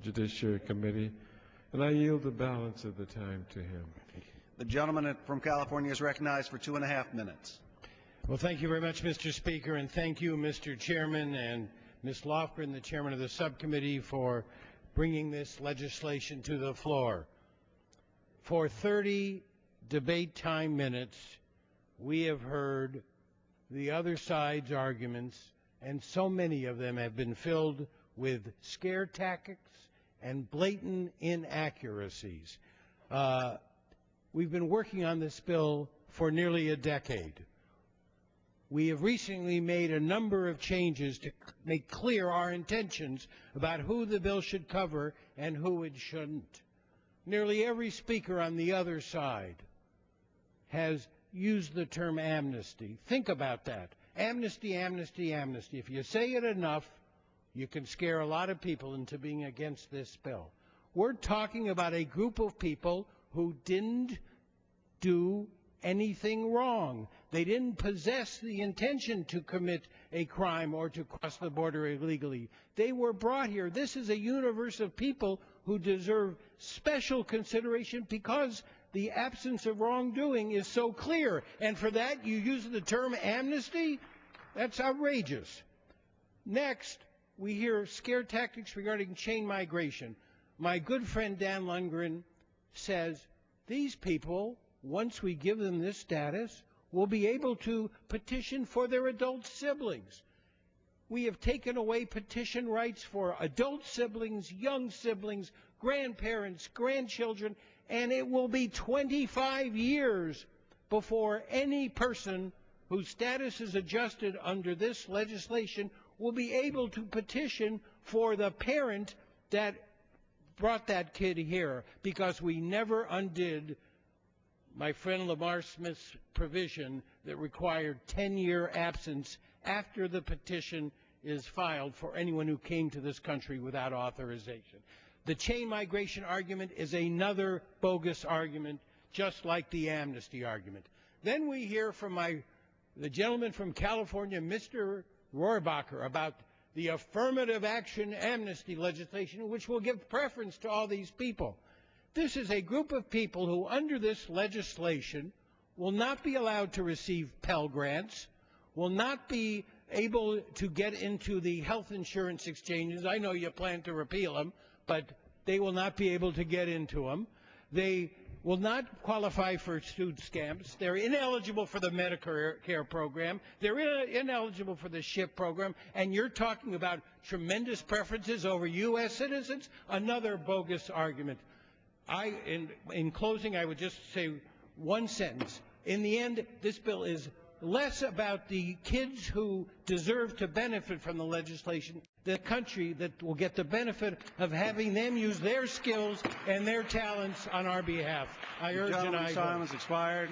Judiciary Committee, and I yield the balance of the time to him. The gentleman from California is recognized for 2.5 minutes. Well, thank you very much, Mr. Speaker, and thank you, Mr. Chairman, and Ms. Lofgren, the chairman of the subcommittee, for bringing this legislation to the floor. For 30 debate time minutes, we have heard the other side's arguments, and so many of them have been filled with scare tactics and blatant inaccuracies. We've been working on this bill for nearly a decade. We have recently made a number of changes to make clear our intentions about who the bill should cover and who it shouldn't. Nearly every speaker on the other side has used the term amnesty. Think about that. Amnesty, amnesty, amnesty. If you say it enough, you can scare a lot of people into being against this bill. We're talking about a group of people who didn't do anything wrong. They didn't possess the intention to commit a crime or to cross the border illegally. They were brought here. This is a universe of people who deserve special consideration because the absence of wrongdoing is so clear. And for that, you use the term amnesty? That's outrageous. Next, we hear scare tactics regarding chain migration. My good friend Dan Lundgren says these people, once we give them this status, will be able to petition for their adult siblings. We have taken away petition rights for adult siblings, young siblings, grandparents, grandchildren, and it will be 25 years before any person whose status is adjusted under this legislation will be able to petition for the parent that brought that kid here, because we never undid my friend Lamar Smith's provision that required 10-year absence after the petition is filed for anyone who came to this country without authorization. The chain migration argument is another bogus argument, just like the amnesty argument. Then we hear from the gentleman from California, Mr. Rohrabacher, about the affirmative action amnesty legislation, which will give preference to all these people. This is a group of people who, under this legislation, will not be allowed to receive Pell Grants, will not be able to get into the health insurance exchanges. I know you plan to repeal them, but they will not be able to get into them. They will not qualify for food stamps. They're ineligible for the Medicare program. They're ineligible for the SHIP program. And you're talking about tremendous preferences over U.S. citizens? Another bogus argument. In closing, I would just say one sentence. In the end, this bill is less about the kids who deserve to benefit from the legislation, the country that will get the benefit of having them use their skills and their talents on our behalf. I urge and I vote. Time has expired.